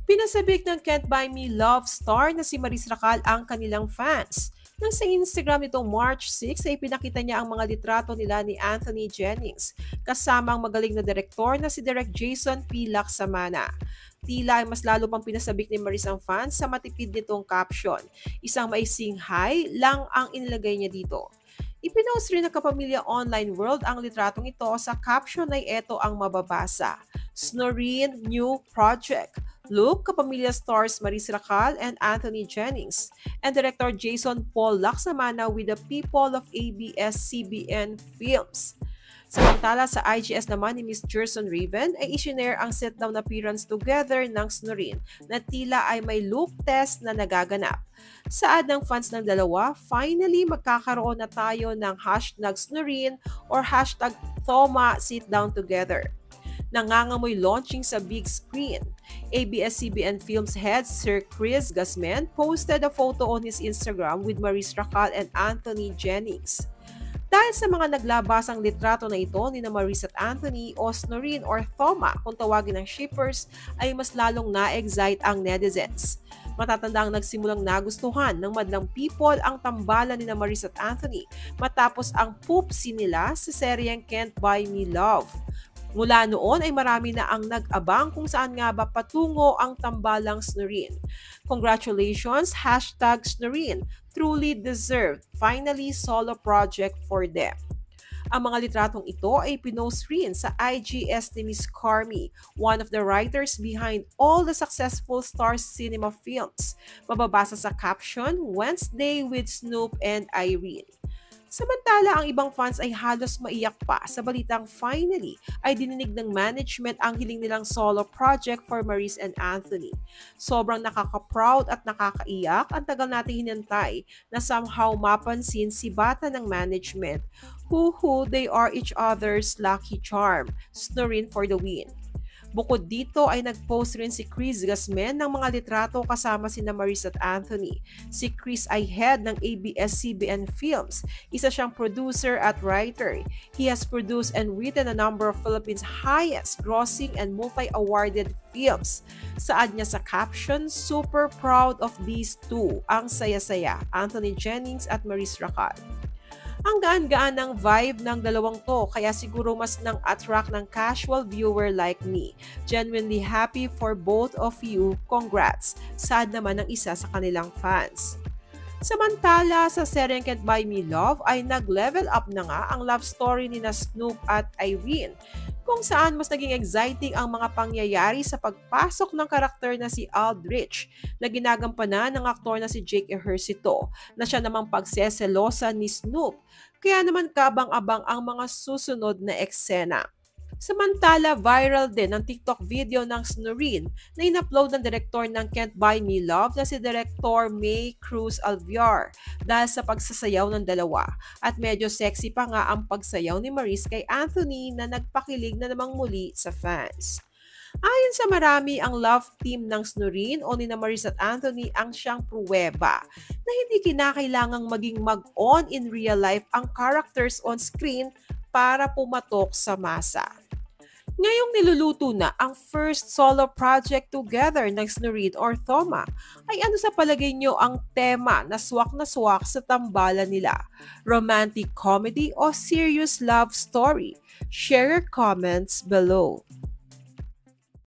Pinasabik ng Can't Buy Me Love star na si Maris Racal ang kanilang fans. Nang sa Instagram nitong March 6 ay pinakita niya ang mga litrato nila ni Anthony Jennings kasama ang magaling na direktor na si Direk Jason P. Laksamana. Tila ay mas lalo pang pinasabik ni Maris ang fans sa matipid nitong caption. Isang maising hi lang ang inilagay niya dito. Ipinost rin ng Kapamilya Online World ang litratong ito sa caption ay eto ang mababasa. Snoreen New Project. Look, Kapamilya stars Maris Racal and Anthony Jennings, and director Jason Paul Laksamana with the people of ABS-CBN Films. Samantala sa IGS naman ni Miss Jerson Raven ay isinare ang sit-down appearance together ng Snoreen na tila ay may look test na nagaganap. Saad ng fans ng dalawa, finally magkakaroon na tayo ng hashtag Snoreen or hashtag Thoma Sit Down Together. Nangangamoy launching sa big screen. ABS-CBN Films head Sir Chris Gasmen posted a photo on his Instagram with Maris Racal and Anthony Jennings. Dahil sa mga naglabasang litrato na ito ni Maris at Anthony o Snoreen or Thoma kung tawagin ng shippers ay mas lalong na-excite ang netizens. Matatandang nagsimulang nagustuhan ng madlang people ang tambalan ni Maris at Anthony matapos ang poopsie nila sa seryeng Can't Buy Me Love. Mula noon ay marami na ang nag-abang kung saan nga ba patungo ang tambalang Snoreen. Congratulations, hashtag Snoreen, truly deserved, finally solo project for them. Ang mga litratong ito ay pinost rin sa IGS ni Miss Carmi, one of the writers behind all the successful Stars Cinema films. Mababasa sa caption, Wednesday with Snoop and Irene. Samantala, ang ibang fans ay halos maiyak pa sa balitang finally ay dininig ng management ang hiling nilang solo project for Maris and Anthony. Sobrang nakaka-proud at nakakaiyak ang tagal nating hinantay na somehow mapansin si bata ng management who they are each other's lucky charm, Snoreen for the win. Bukod dito ay nag-post rin si Chris Gasmen ng mga litrato kasama sina Maris at Anthony. Si Chris ay head ng ABS-CBN Films. Isa siyang producer at writer. He has produced and written a number of Philippines' highest grossing and multi-awarded films. Saad niya sa caption, super proud of these two, ang saya-saya, Anthony Jennings at Maris Racal. Ang gaan-gaan ng vibe ng dalawang to kaya siguro mas nang attract ng casual viewer like me. Genuinely happy for both of you. Congrats! Sad naman ng isa sa kanilang fans. Samantala, sa seryeng Can't Buy Me Love ay nag-level up na nga ang love story ni na Snoop at Irene, kung saan mas naging exciting ang mga pangyayari sa pagpasok ng karakter na si Aldrich na ginagampanan ng aktor na si Jake Ejercito na siya namang pagseselosa ni Snoop. Kaya naman kabang-abang ang mga susunod na eksena. Samantala, viral din ang TikTok video ng Snoreen na in-upload ng direktor ng Can't Buy Me Love na si Director May Cruz Alviar dahil sa pagsasayaw ng dalawa. At medyo sexy pa nga ang pagsayaw ni Maris kay Anthony na nagpakilig na namang muli sa fans. Ayon sa marami, ang love team ng Snoreen o ni Maris at Anthony ang siyang pruweba na hindi kinakailangang maging mag-on in real life ang characters on screen para pumatok sa masa. Ngayong niluluto na ang first solo project together ng Snoreen or Thoma, ay ano sa palagay nyo ang tema na swak sa tambalan nila? Romantic comedy o serious love story? Share your comments below.